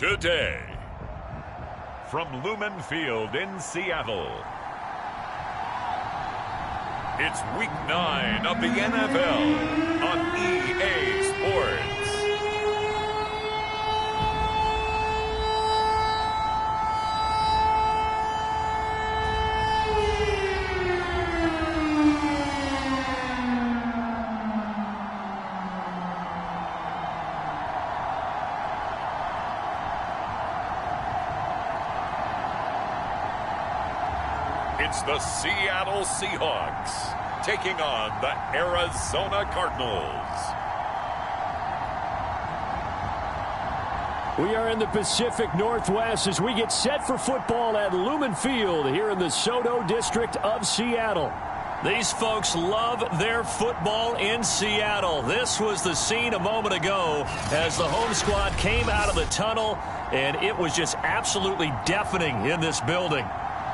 Today, from Lumen Field in Seattle, it's Week 9 of the NFL on EA Sports. It's the Seattle Seahawks taking on the Arizona Cardinals. We are in the Pacific Northwest as we get set for football at Lumen Field here in the Soto District of Seattle. These folks love their football in Seattle. This was the scene a moment ago as the home squad came out of the tunnel, and it was just absolutely deafening in this building.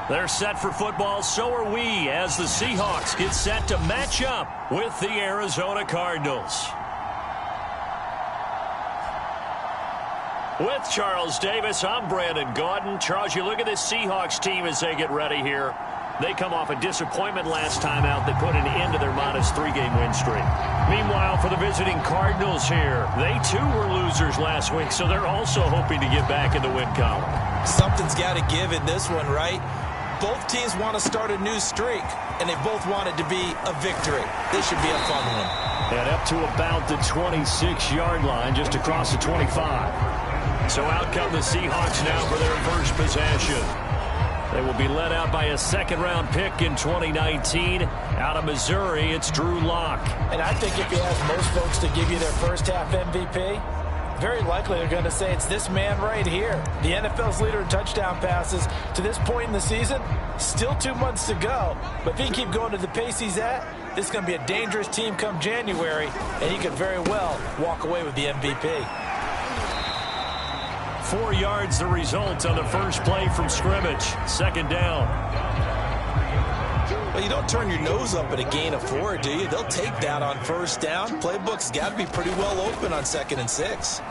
They're set for football, so are we, as the Seahawks get set to match up with the Arizona Cardinals. With Charles Davis, I'm Brandon Gaudin. Charles, you look at this Seahawks team as they get ready here. They come off a disappointment last time out that put an end to their -3-game win streak. Meanwhile, for the visiting Cardinals here, they too were losers last week, so they're also hoping to get back in the win column. Something's got to give in this one, right? Both teams want to start a new streak, and they both want it to be a victory. This should be a fun one. And up to about the 26-yard line, just across the 25. So out come the Seahawks now for their first possession. They will be led out by a second-round pick in 2019. Out of Missouri, it's Drew Lock. And I think if you ask most folks to give you their first-half MVP, very likely they're going to say it's this man right here. The NFL's leader in touchdown passes to this point in the season. Still 2 months to go. But if he can keep going to the pace he's at, this is going to be a dangerous team come January, and he could very well walk away with the MVP. 4 yards the result on the first play from scrimmage. Second down. Well, you don't turn your nose up at a gain of 4, do you? They'll take that on first down. Playbook's got to be pretty well open on 2nd and 6.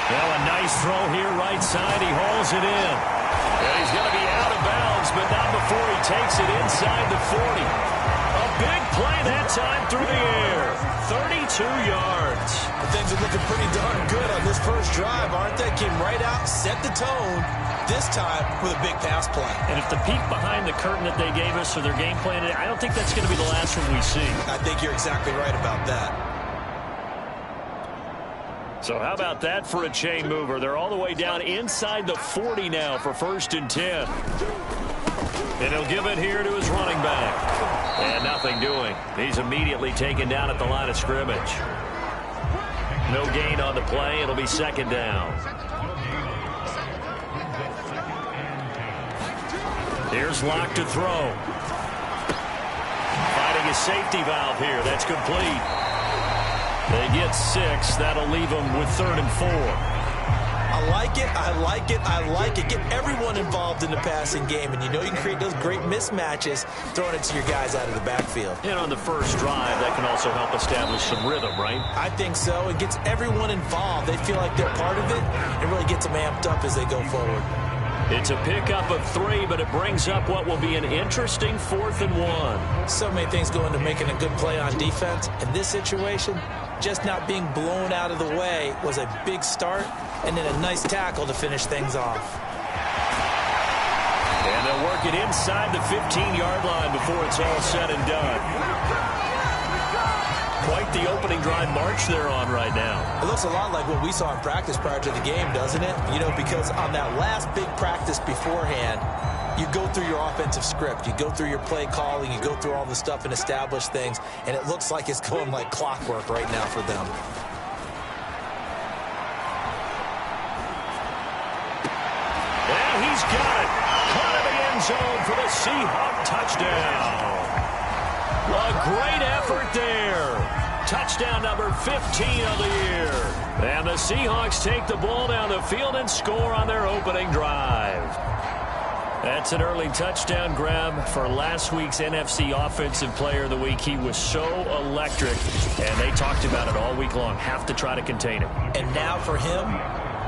Well, a nice throw here right side. He hauls it in. And he's going to be out of bounds, but not before he takes it inside the 40. A big play that time through the air. 32 yards. Things are looking pretty darn good on this first drive, aren't they? Came right out, set the tone, this time with a big pass play. And if the peek behind the curtain that they gave us for their game plan, I don't think that's going to be the last one we see. I think you're exactly right about that. So how about that for a chain mover? They're all the way down inside the 40 now for 1st and 10. And he'll give it here to his running back. And nothing doing. He's immediately taken down at the line of scrimmage. No gain on the play. It'll be second down. Here's Lock to throw. Finding a safety valve here. That's complete. They get 6. That'll leave them with 3rd and 4. I like it, I like it, I like it. Get everyone involved in the passing game, and you know you can create those great mismatches throwing it to your guys out of the backfield. And on the first drive, that can also help establish some rhythm, right? I think so. It gets everyone involved. They feel like they're part of it and really gets them amped up as they go forward. It's a pickup of 3, but it brings up what will be an interesting 4th and 1. So many things go into making a good play on defense. In this situation, just not being blown out of the way was a big start, and then a nice tackle to finish things off. And they'll work it inside the 15-yard line before it's all said and done. Quite the opening drive march they're on right now. It looks a lot like what we saw in practice prior to the game, doesn't it? You know, because on that last big practice beforehand, you go through your offensive script, you go through your play calling, you go through all the stuff and establish things, and it looks like it's going like clockwork right now for them. And he's got it. Caught in the end zone for the Seahawk touchdown. A great effort there. Touchdown number 15 of the year. And the Seahawks take the ball down the field and score on their opening drive. That's an early touchdown grab for last week's NFC Offensive Player of the Week. He was so electric, and they talked about it all week long. Have to try to contain him. And now for him,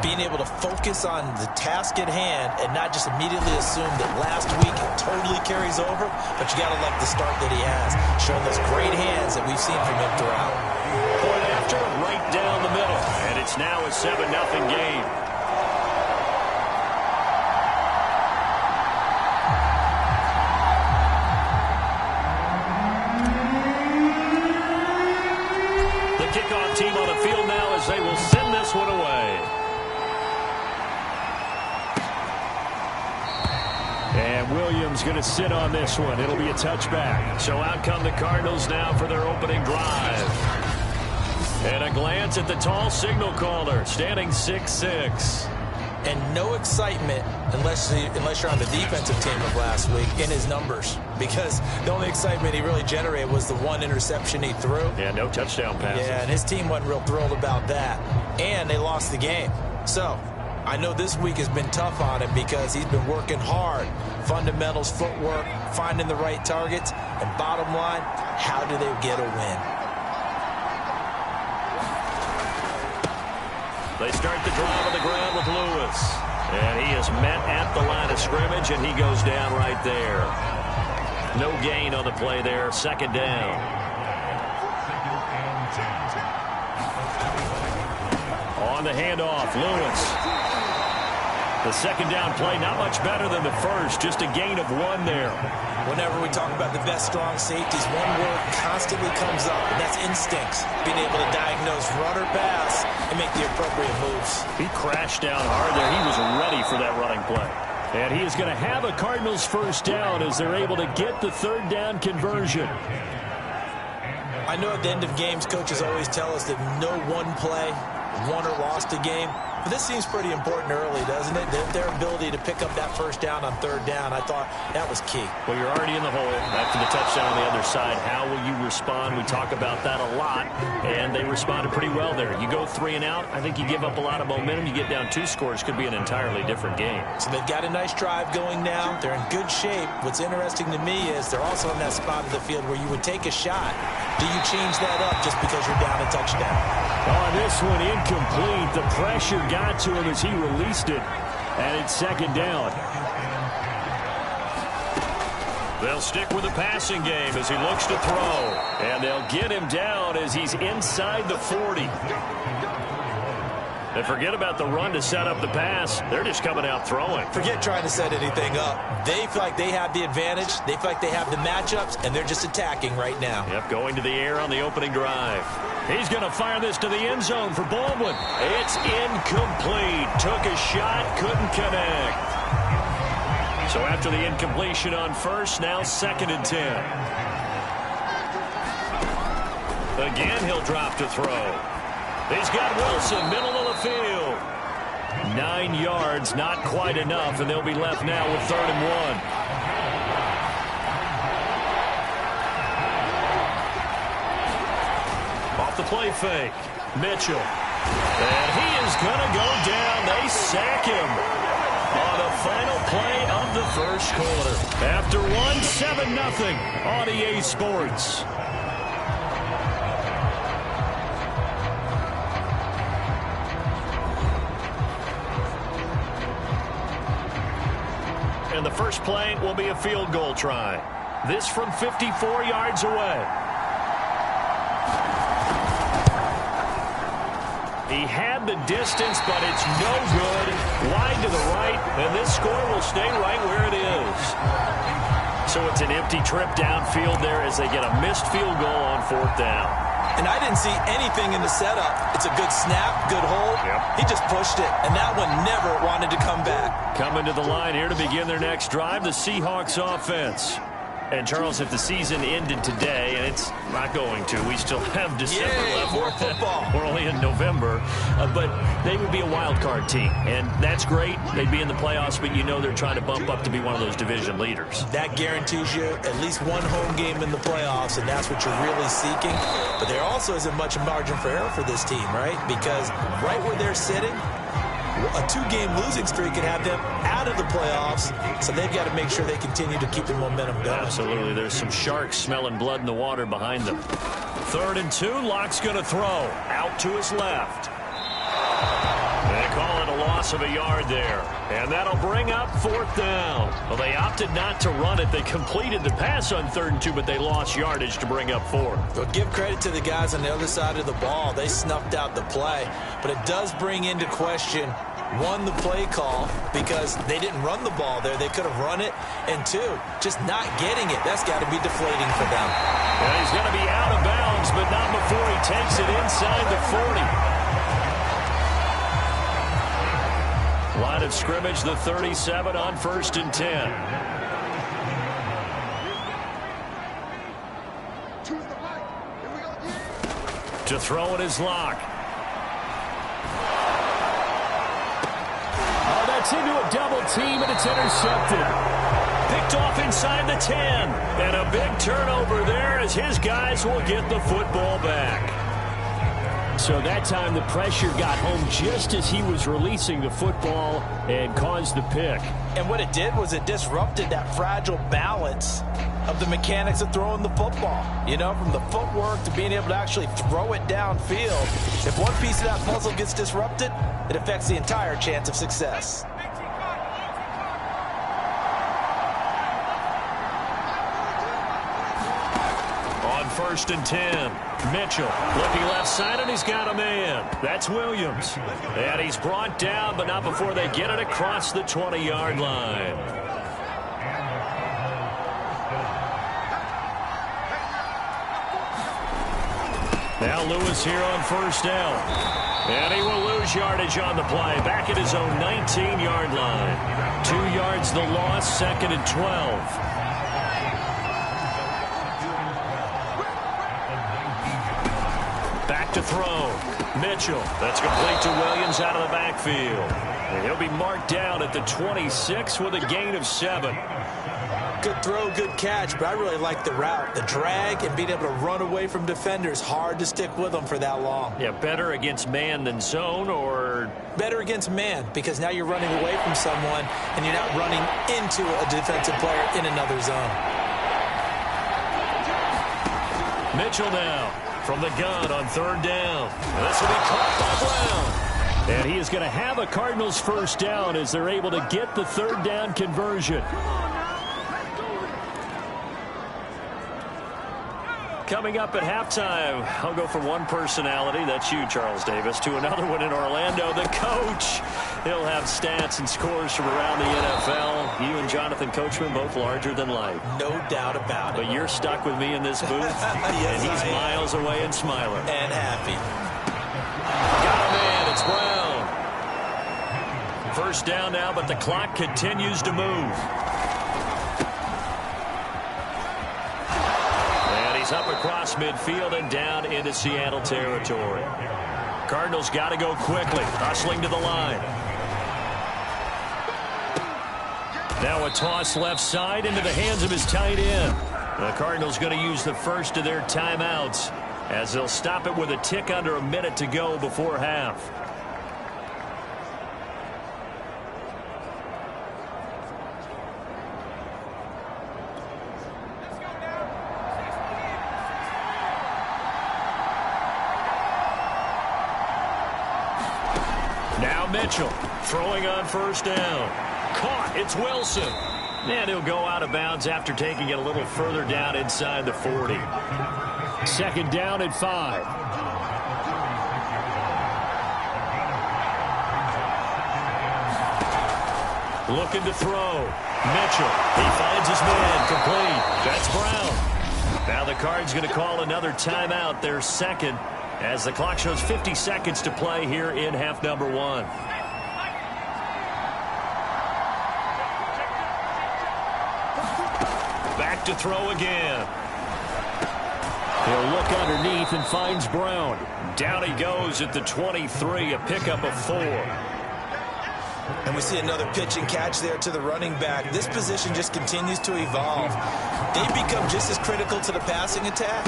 being able to focus on the task at hand and not just immediately assume that last week it totally carries over, but you got to like the start that he has, showing those great hands that we've seen from him throughout. Point after, right down the middle, and it's now a 7-0 game. Kickoff team on the field now as they will send this one away. And Williams going to sit on this one. It'll be a touchback. So out come the Cardinals now for their opening drive. And a glance at the tall signal caller, standing 6'6". And no excitement unless you're on the defensive team of last week in his numbers, because the only excitement he really generated was the one interception he threw. Yeah, no touchdown passes. Yeah, and his team wasn't real thrilled about that. And they lost the game. So I know this week has been tough on him because he's been working hard. Fundamentals, footwork, finding the right targets. And bottom line, how do they get a win? They start the drive on the ground with Lewis. And he is met at the line of scrimmage, and he goes down right there. No gain on the play there. Second down. On the handoff, Lewis. The second down play, not much better than the first. Just a gain of 1 there. Whenever we talk about the best strong safeties, one word constantly comes up, and that's instincts. Being able to diagnose run or pass and make the appropriate moves. He crashed down hard there. He was ready for that running play. And he is going to have a Cardinals first down as they're able to get the third down conversion. I know at the end of games, coaches always tell us that no one play won or lost a game. But this seems pretty important early, doesn't it? Their ability to pick up that first down on third down, I thought that was key. Well, you're already in the hole after the touchdown on the other side. How will you respond? We talk about that a lot, and they responded pretty well there. You go 3 and out, I think you give up a lot of momentum. You get down 2 scores, could be an entirely different game. So they've got a nice drive going now. They're in good shape. What's interesting to me is they're also in that spot of the field where you would take a shot. Do you change that up just because you're down a touchdown? Oh, this one incomplete. The pressure got to him as he released it, and it's second down. They'll stick with the passing game as he looks to throw, and they'll get him down as he's inside the 40. And forget about the run to set up the pass. They're just coming out throwing. Forget trying to set anything up. They feel like they have the advantage. They feel like they have the matchups, and they're just attacking right now. Yep, going to the air on the opening drive. He's going to fire this to the end zone for Baldwin. It's incomplete. Took a shot, couldn't connect. So after the incompletion on first, now 2nd and 10. Again, he'll drop to throw. He's got Wilson, middle of the field. 9 yards, not quite enough, and they'll be left now with 3rd and 1. Off the play fake, Mitchell. And he is going to go down. They sack him on the final play of the first quarter. After 7-0 on EA Sports. And the first play will be a field goal try. This from 54 yards away. He had the distance, but it's no good. Wide to the right, and this score will stay right where it is. So it's an empty trip downfield there as they get a missed field goal on 4th down. And I didn't see anything in the setup. It's a good snap, good hold. Yep. He just pushed it, and that one never wanted to come back. Coming to the line here to begin their next drive, the Seahawks offense. And, Charles, if the season ended today, and it's not going to, we still have December left. More football. We're only in November. But they would be a wild card team, and that's great. They'd be in the playoffs, but you know they're trying to bump up to be one of those division leaders. That guarantees you at least one home game in the playoffs, and that's what you're really seeking. But there also isn't much margin for error for this team, right? Because right where they're sitting, A 2-game losing streak could have them out of the playoffs, so they've got to make sure they continue to keep the momentum going. Absolutely. There's some sharks smelling blood in the water behind them. 3rd and 2. Locke's going to throw. Out to his left. They call it a loss of a yard there. And that'll bring up 4th down. Well, they opted not to run it. They completed the pass on 3rd and 2, but they lost yardage to bring up 4th. Well, give credit to the guys on the other side of the ball. They snuffed out the play. But it does bring into question, 1, the play call, because they didn't run the ball there. They could have run it. And 2, just not getting it. That's got to be deflating for them. Well, he's going to be out of bounds, but not before he takes it inside the 40. Line of scrimmage, the 37 on 1st and 10. To throw it is Locke. Oh, that's into a double team, and it's intercepted. Picked off inside the 10. And a big turnover there as his guys will get the football back. So that time the pressure got home just as he was releasing the football and caused the pick. And what it did was it disrupted that fragile balance of the mechanics of throwing the football. You know, from the footwork to being able to actually throw it downfield. If one piece of that puzzle gets disrupted, it affects the entire chance of success. On 1st and 10, Mitchell looking left side, and he's got a man. That's Williams. And he's brought down, but not before they get it across the 20-yard line. Now Lewis here on 1st down. And he will lose yardage on the play. Back at his own 19-yard line. 2 yards the loss, 2nd and 12. To throw. Mitchell. That's complete to Williams out of the backfield. And he'll be marked down at the 26 with a gain of 7. Good throw, good catch, but I really like the route. The drag and being able to run away from defenders. Hard to stick with them for that long. Yeah, better against man than zone, or? Better against man, because now you're running away from someone and you're not running into a defensive player in another zone. Mitchell now. From the gun on 3rd down. This will be caught by Brown. And he is going to have a Cardinals 1st down as they're able to get the 3rd down conversion. Coming up at halftime, I'll go from one personality, that's you, Charles Davis, to another one in Orlando, the coach. He'll have stats and scores from around the NFL. You and Jonathan Coachman, both larger than life. No doubt about it. But you're stuck with me in this booth, yes, and he's miles away and smiling. And happy. Got a man, it's Brown. 1st down now, but the clock continues to move. Up across midfield and down into Seattle territory. Cardinals got to go quickly, hustling to the line. Now a toss left side into the hands of his tight end. The Cardinals going to use the first of their timeouts as they'll stop it with a tick under a minute to go before half. Mitchell throwing on 1st down. Caught. It's Wilson. And he'll go out of bounds after taking it a little further down inside the 40. 2nd down and 5. Looking to throw. Mitchell. He finds his man. Complete. That's Brown. Now the Cards going to call another timeout, their 2nd, as the clock shows 50 seconds to play here in half number 1. Back to throw again. He'll look underneath and finds Brown. Down he goes at the 23, a pickup of 4. And we see another pitch and catch there to the running back. This position just continues to evolve. They've become just as critical to the passing attack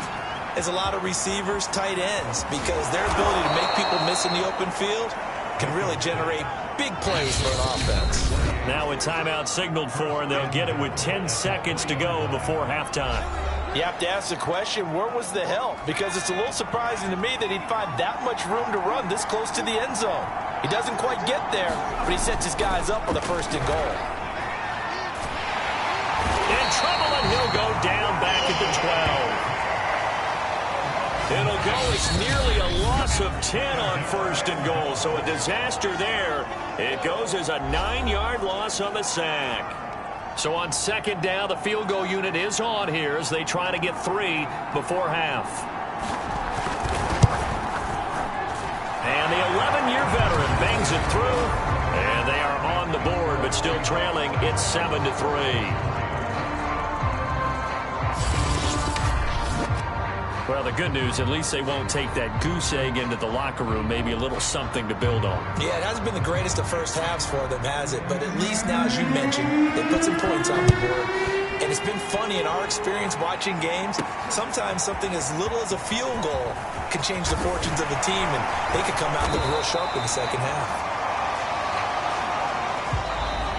as a lot of receivers, tight ends, because their ability to make people miss in the open field can really generate big plays for an offense. Now a timeout signaled for, and they'll get it with 10 seconds to go before halftime. You have to ask the question, where was the help? Because it's a little surprising to me that he'd find that much room to run this close to the end zone. He doesn't quite get there, but he sets his guys up with a first and goal. In trouble, and he'll go down back at the 12. It'll go as nearly a loss of 10 on first and goal, so a disaster there. It goes as a 9-yard loss on the sack. So on second down, the field goal unit is on here as they try to get 3 before half. And the 11-year veteran bangs it through, and they are on the board, but still trailing. It's 7-3. Well, the good news, at least they won't take that goose egg into the locker room. Maybe a little something to build on. Yeah, it hasn't been the greatest of first halves for them, has it? But at least now, as you mentioned, they put some points on the board. And it's been funny in our experience watching games. Sometimes something as little as a field goal can change the fortunes of a team, and they could come out looking real sharp in the second half.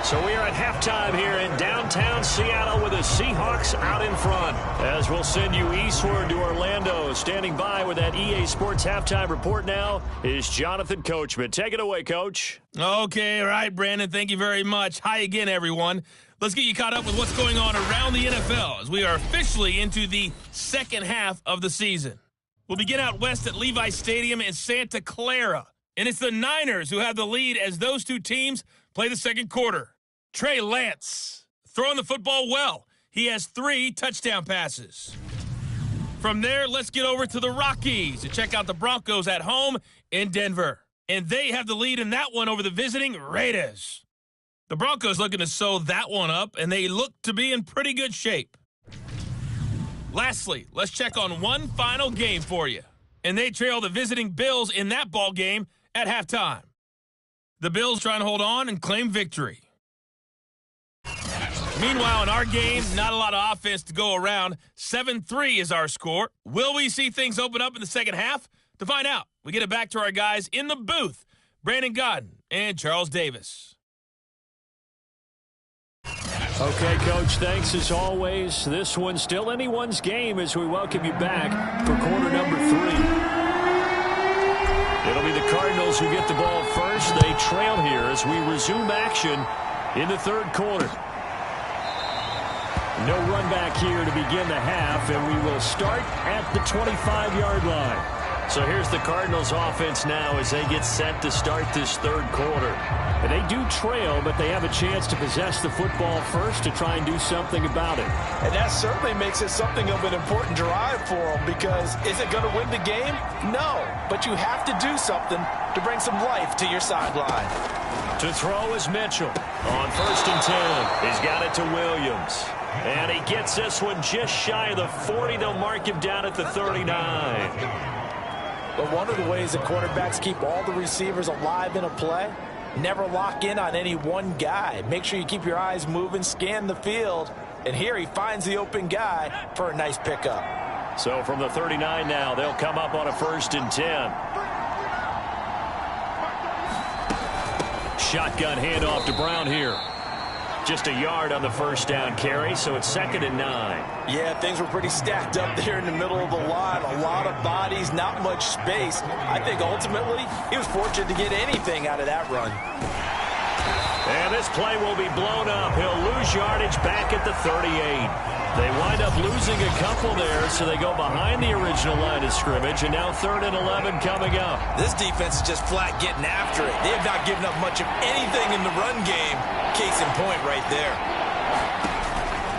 So we are at halftime here in downtown Seattle with the Seahawks out in front. As we'll send you eastward to Orlando. Standing by with that EA Sports halftime report now is Jonathan Coachman. Take it away, Coach. Okay, all right, Brandon. Thank you very much. Hi again, everyone. Let's get you caught up with what's going on around the NFL as we are officially into the second half of the season. We'll begin out west at Levi Stadium in Santa Clara. And it's the Niners who have the lead as those two teams play the second quarter. Trey Lance throwing the football well. He has 3 touchdown passes. From there, let's get over to the Rockies to check out the Broncos at home in Denver. And they have the lead in that one over the visiting Raiders. The Broncos looking to sew that one up, and they look to be in pretty good shape. Lastly, let's check on one final game for you. And they trail the visiting Bills in that ball game at halftime. The Bills trying to hold on and claim victory. Meanwhile, in our game, not a lot of offense to go around. 7-3 is our score. Will we see things open up in the second half? To find out, we get it back to our guys in the booth, Brandon Godden and Charles Davis. Okay, Coach, thanks as always. This one's still anyone's game as we welcome you back for quarter number 3. It'll be the Cardinals who get the ball first. They trail here as we resume action in the third quarter. No run back here to begin the half, and we will start at the 25-yard line. So here's the Cardinals offense now as they get set to start this third quarter. And they do trail, but they have a chance to possess the football first to try and do something about it. And that certainly makes it something of an important drive for them, because is it going to win the game? No, but you have to do something to bring some life to your sideline. To throw is Mitchell. On first and 10, he's got it to Williams. And he gets this one just shy of the 40. They'll mark him down at the 39. But one of the ways that quarterbacks keep all the receivers alive in a play, never lock in on any one guy. Make sure you keep your eyes moving, scan the field. And here he finds the open guy for a nice pickup. So from the 39 now, they'll come up on a first and 10. Shotgun handoff to Brown here. Just a yard on the first down carry, so it's 2nd and 9. Yeah, things were pretty stacked up there in the middle of the line. A lot of bodies, not much space. I think ultimately he was fortunate to get anything out of that run. And this play will be blown up. He'll lose yardage back at the 38. They wind up losing a couple there, so they go behind the original line of scrimmage, and now 3rd and 11 coming up. This defense is just flat getting after it. They have not given up much of anything in the run game. Case in point right there.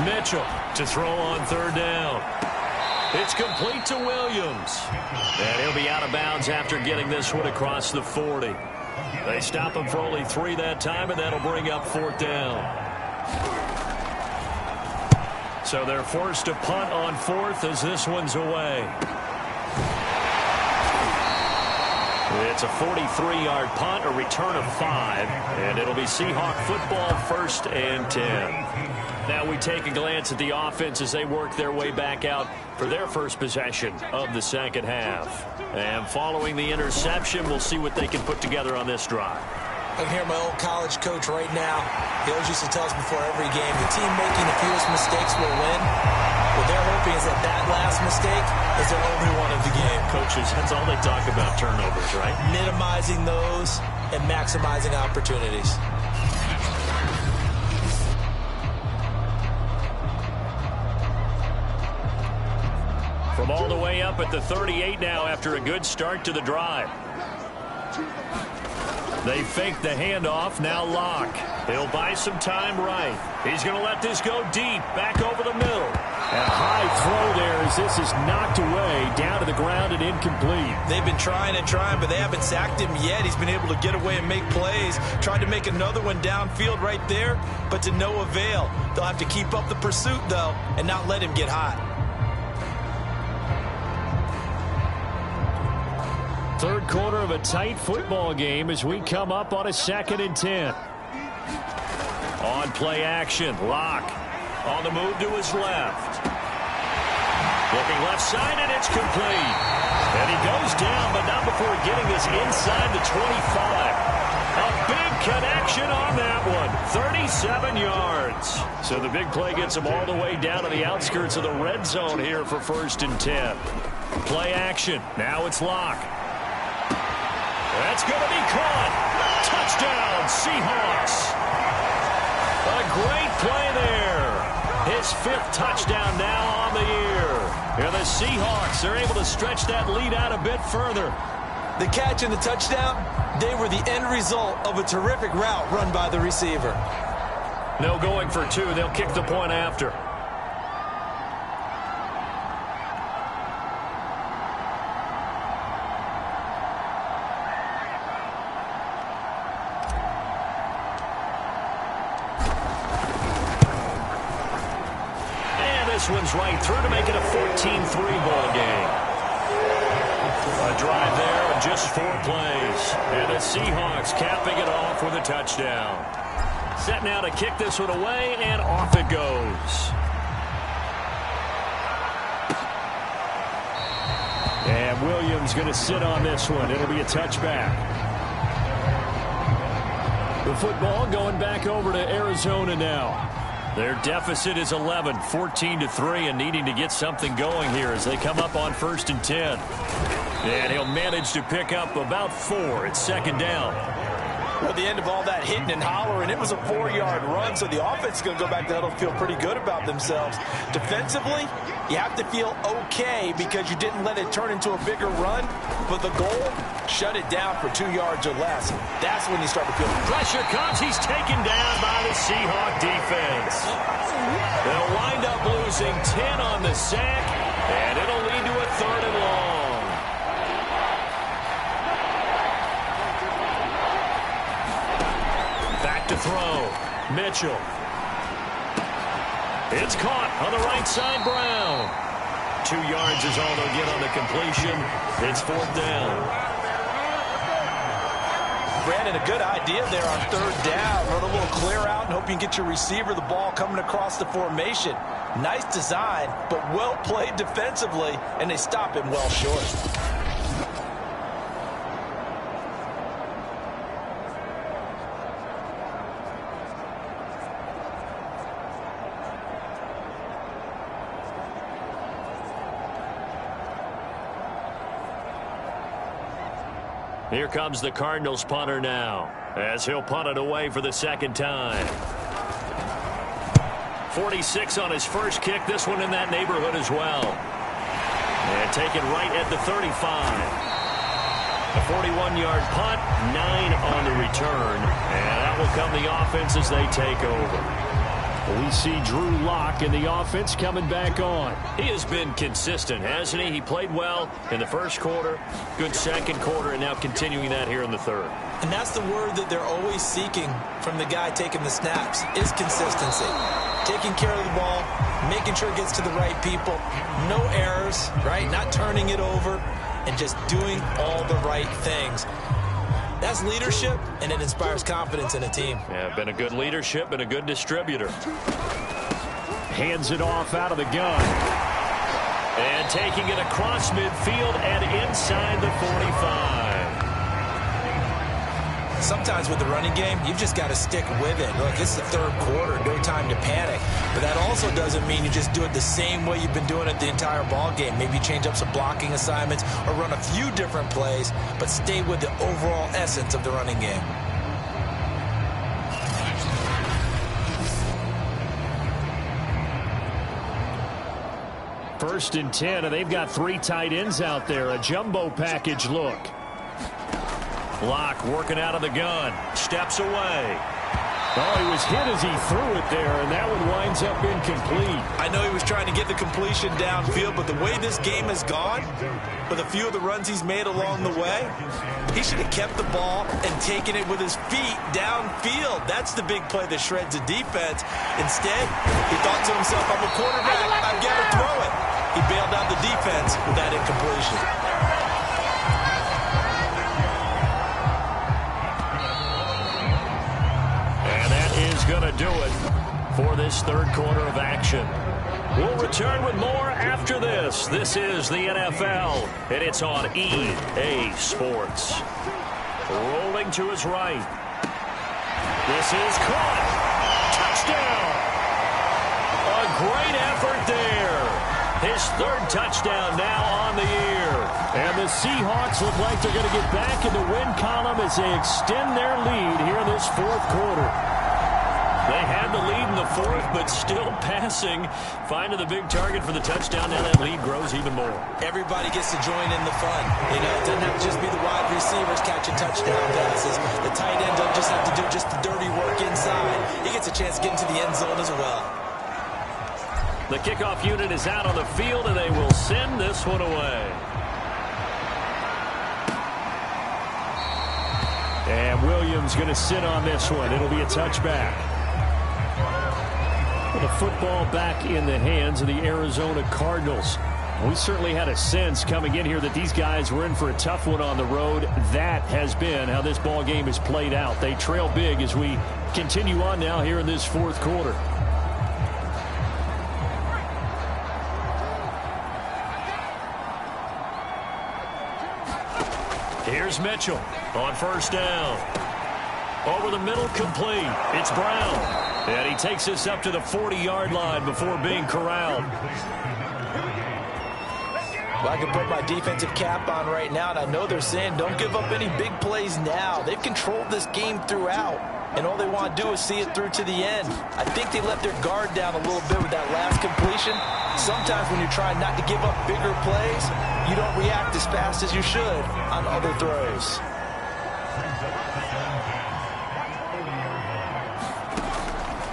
Mitchell to throw on 3rd down. It's complete to Williams. And he'll be out of bounds after getting this one across the 40. They stop him for only 3 that time, and that'll bring up 4th down. So they're forced to punt on 4th as this one's away. It's a 43-yard punt, a return of 5, and it'll be Seahawk football, 1st and 10. Now we take a glance at the offense as they work their way back out for their first possession of the second half. And following the interception, we'll see what they can put together on this drive. I can hear my old college coach right now. He always used to tell us before every game, the team making the fewest mistakes will win. What they're hoping is that last mistake is their only one of the game. Coaches, that's all they talk about, turnovers, right? Minimizing those and maximizing opportunities. From all the way up at the 38 now after a good start to the drive. They fake the handoff, now Locke. He'll buy some time right. He's going to let this go deep, back over the middle. And a high throw there as this is knocked away, down to the ground and incomplete. They've been trying and trying, but they haven't sacked him yet. He's been able to get away and make plays. Tried to make another one downfield right there, but to no avail. They'll have to keep up the pursuit, though, and not let him get hot. Third quarter of a tight football game as we come up on a 2nd and 10. On play action, Locke on the move to his left. Looking left side, and it's complete. And he goes down, but not before getting this inside the 25. A big connection on that one. 37 yards. So the big play gets him all the way down to the outskirts of the red zone here for 1st and 10. Play action. Now it's Locke. That's going to be caught. Touchdown, Seahawks. A great play there. His 5th touchdown now on the year. And the Seahawks are able to stretch that lead out a bit further. The catch and the touchdown, they were the end result of a terrific route run by the receiver. No going for 2. They'll kick the point after. This one's right through to make it a 14-3 ball game. A drive there of just 4 plays. And the Seahawks capping it off with a touchdown. Set now to kick this one away, and off it goes. And Williams going to sit on this one. It'll be a touchback. The football going back over to Arizona now. Their deficit is 11, 14-3, and needing to get something going here as they come up on 1st and 10. And he'll manage to pick up about 4. It's 2nd down. Well, the end of all that hitting and hollering, it was a 4-yard run, so the offense is going to go back to huddle and feel pretty good about themselves. Defensively, you have to feel okay because you didn't let it turn into a bigger run, but the goal, shut it down for 2 yards or less. That's when you start to feel pressure comes. He's taken down by the Seahawk defense. They'll wind up losing 10 on the sack, and it'll lead to a 3rd and long. Back to throw. Mitchell. It's caught on the right side, Brown. 2 yards is all they'll get on the completion. It's 4th down. Brandon, a good idea there on 3rd down. Run a little clear out and hope you can get your receiver the ball coming across the formation. Nice design, but well played defensively, and they stop him well short. Here comes the Cardinals punter now, as he'll punt it away for the 2nd time. 46 on his first kick, this one in that neighborhood as well. And taken right at the 35. A 41-yard punt, 9 on the return, and that will come the offense as they take over. We see Drew Lock in the offense coming back on. He has been consistent, hasn't he? He played well in the first quarter, good second quarter, and now continuing that here in the 3rd. And that's the word that they're always seeking from the guy taking the snaps, is consistency. Taking care of the ball, making sure it gets to the right people, no errors, right? Not turning it over. and just doing all the right things. That's leadership, and it inspires confidence in a team. Yeah, been a good leadership and a good distributor. Hands it off out of the gun. And taking it across midfield and inside the 45. Sometimes with the running game, you've just got to stick with it. Look, it's the third quarter, no time to panic. But that also doesn't mean you just do it the same way you've been doing it the entire ball game. Maybe change up some blocking assignments or run a few different plays, but stay with the overall essence of the running game. First and 10, and they've got 3 tight ends out there. A jumbo package look. Block working out of the gun. Steps away. Oh, he was hit as he threw it there, and that one winds up incomplete. I know he was trying to get the completion downfield, but the way this game has gone, with a few of the runs he's made along the way, he should have kept the ball and taken it with his feet downfield. That's the big play that shreds the defense. Instead, he thought to himself, I'm a quarterback, I've got to throw it. He bailed out the defense with that incompletion. Going to do it for this third quarter of action. We'll return with more after this. This is the NFL, and it's on EA Sports. Rolling to his right. This is caught. Touchdown. A great effort there. His third touchdown now on the year. And the Seahawks look like they're going to get back in the win column as they extend their lead here in this fourth quarter. They had the lead in the fourth, but still passing. Finding the big target for the touchdown. Now that lead grows even more. Everybody gets to join in the fun. You know, it doesn't have to just be the wide receivers catching touchdown passes. The tight end doesn't just have to do just the dirty work inside. He gets a chance to get into the end zone as well. The kickoff unit is out on the field, and they will send this one away. And Williams going to sit on this one. It'll be a touchback. The football back in the hands of the Arizona Cardinals. We certainly had a sense coming in here that these guys were in for a tough one on the road. That has been how this ball game is played out. They trail big as we continue on now here in this fourth quarter. Here's Mitchell on first down. Over the middle, complete. It's Brown. And he takes this up to the 40-yard line before being corralled. Well, I can put my defensive cap on right now, and I know they're saying don't give up any big plays now. They've controlled this game throughout, and all they want to do is see it through to the end. I think they let their guard down a little bit with that last completion. Sometimes when you're trying not to give up bigger plays, you don't react as fast as you should on other throws.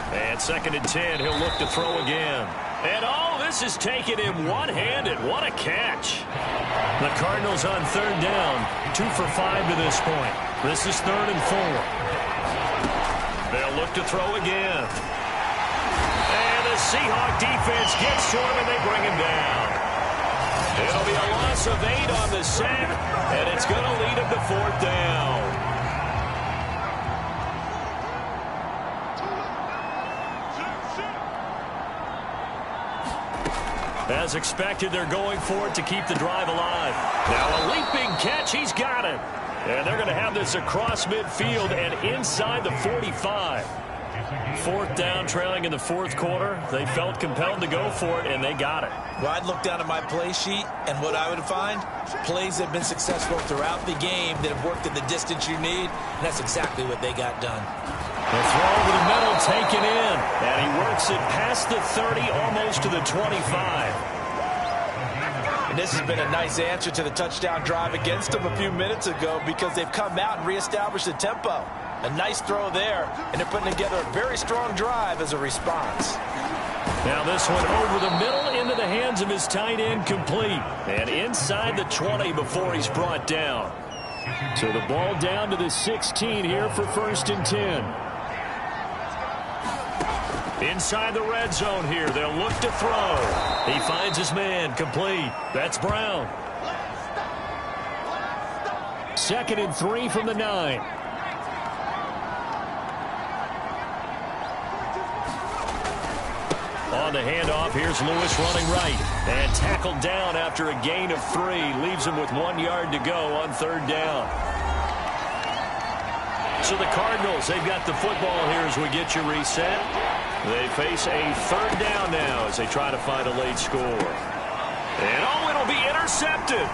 And second and 10, he'll look to throw again. And oh, this is taking him one-handed. What a catch. The Cardinals on third down, 2 for 5 to this point. This is 3rd and 4. They'll look to throw again. And the Seahawk defense gets to him, and they bring him down. It'll be a loss of 8 on the sack, and it's going to lead him to 4th down. As expected, they're going for it to keep the drive alive. Now a leaping catch, he's got it. And they're going to have this across midfield and inside the 45. 4th down, trailing in the fourth quarter. They felt compelled to go for it, and they got it. Well, I'd look down at my play sheet, and what I would find, plays that have been successful throughout the game that have worked at the distance you need, and that's exactly what they got done. The throw over the middle taken in, and he works it past the 30, almost to the 25. And this has been a nice answer to the touchdown drive against them a few minutes ago because they've come out and reestablished the tempo. A nice throw there, and they're putting together a very strong drive as a response. Now this one over the middle into the hands of his tight end, complete. And inside the 20 before he's brought down. So the ball down to the 16 here for 1st and 10. Inside the red zone here, they'll look to throw. He finds his man, complete. That's Brown. 2nd and 3 from the 9. On the handoff, here's Lewis running right. And tackled down after a gain of 3. Leaves him with 1 yard to go on 3rd down. So the Cardinals, they've got the football here as we get you reset. They face a 3rd down now as they try to find a late score. And it'll be intercepted.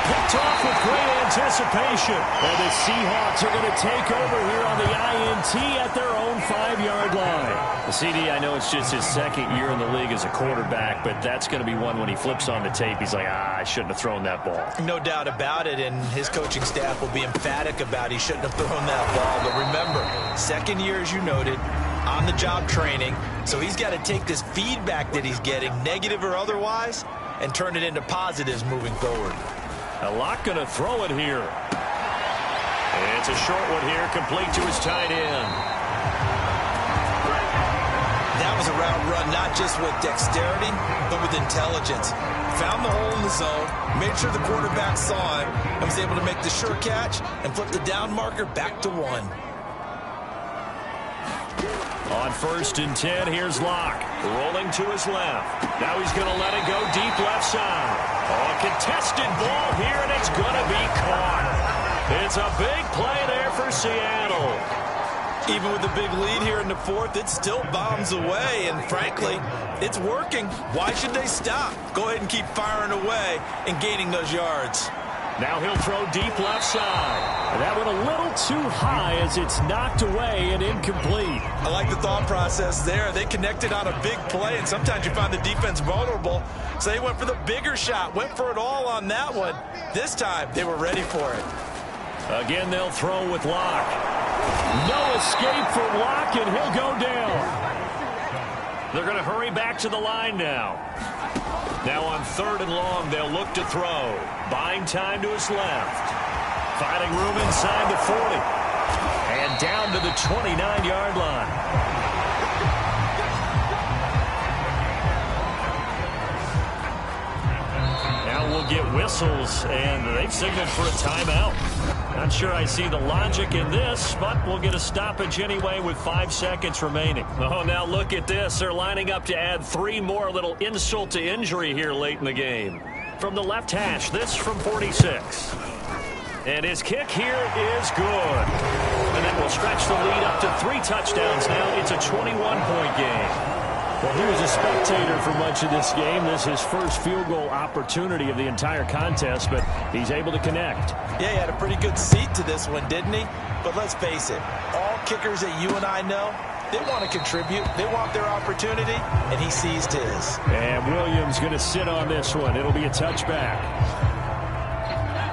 Picked off with great anticipation. And the Seahawks are going to take over here on the INT at their own 5-yard line. The CD, I know it's just his 2nd year in the league as a quarterback, but that's going to be one when he flips on the tape. He's like, I shouldn't have thrown that ball. No doubt about it, and his coaching staff will be emphatic about he shouldn't have thrown that ball. But remember, 2nd year, as you noted, on-the-job training, so he's got to take this feedback that he's getting, negative or otherwise, and turn it into positives moving forward. A lot going to throw it here. And it's a short one here, complete to his tight end. That was a route run, not just with dexterity, but with intelligence. Found the hole in the zone, made sure the quarterback saw him, and was able to make the sure catch and flip the down marker back to 1. On 1st and 10, here's Locke. Rolling to his left. Now he's going to let it go deep left side. A contested ball here, and it's going to be caught. It's a big play there for Seattle. Even with the big lead here in the 4th, it still bombs away, and frankly, it's working. Why should they stop? Go ahead and keep firing away and gaining those yards. Now he'll throw deep left side. That one a little too high as it's knocked away and incomplete. I like the thought process there. They connected on a big play, and sometimes you find the defense vulnerable. So they went for the bigger shot, went for it all on that one. This time, they were ready for it. Again, they'll throw with Locke. No escape for Locke, and he'll go down. They're going to hurry back to the line now. Now on 3rd and long, they'll look to throw. Buying time to his left. Finding room inside the 40. And down to the 29-yard line. Now we'll get whistles, and they've signaled for a timeout. Not sure I see the logic in this, but we'll get a stoppage anyway with 5 seconds remaining. Oh, now look at this. They're lining up to add 3 more, little insult to injury here late in the game. From the left hash, this from 46. And his kick here is good. And that will stretch the lead up to 3 touchdowns now. It's a 21-point game. Well, he was a spectator for much of this game. This is his first field goal opportunity of the entire contest, but he's able to connect. Yeah, he had a pretty good seat to this one, didn't he? But let's face it, all kickers that you and I know, they want to contribute. They want their opportunity, and he seized his. And Williams going to sit on this one. It'll be a touchback.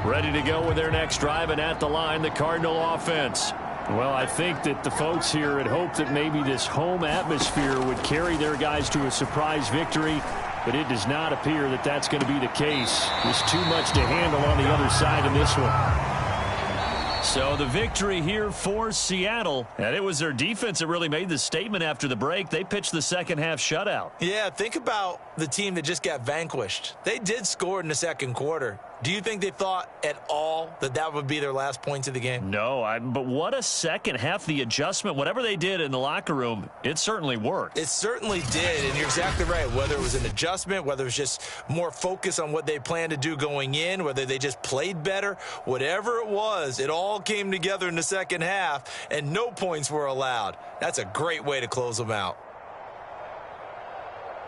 Ready to go with their next drive, and at the line, the Cardinal offense. Well, I think that the folks here had hoped that maybe this home atmosphere would carry their guys to a surprise victory, but it does not appear that that's going to be the case. There's too much to handle on the other side in this one. So the victory here for Seattle, and it was their defense that really made the statement after the break. They pitched the second half shutout. Yeah, think about the team that just got vanquished. They did score in the 2nd quarter. Do you think they thought at all that that would be their last points of the game? No, but what a second half. The adjustment, whatever they did in the locker room, it certainly worked. It certainly did, and you're exactly right. Whether it was an adjustment, whether it was just more focus on what they planned to do going in, whether they just played better, whatever it was, it all came together in the second half, and no points were allowed. That's a great way to close them out.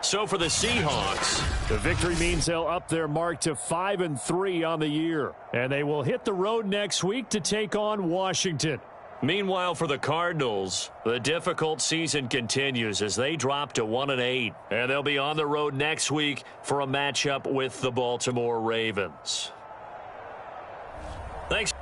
So for the Seahawks, the victory means they'll up their mark to 5-3 on the year. And they will hit the road next week to take on Washington. Meanwhile, for the Cardinals, the difficult season continues as they drop to 1-8. And they'll be on the road next week for a matchup with the Baltimore Ravens. Thanks.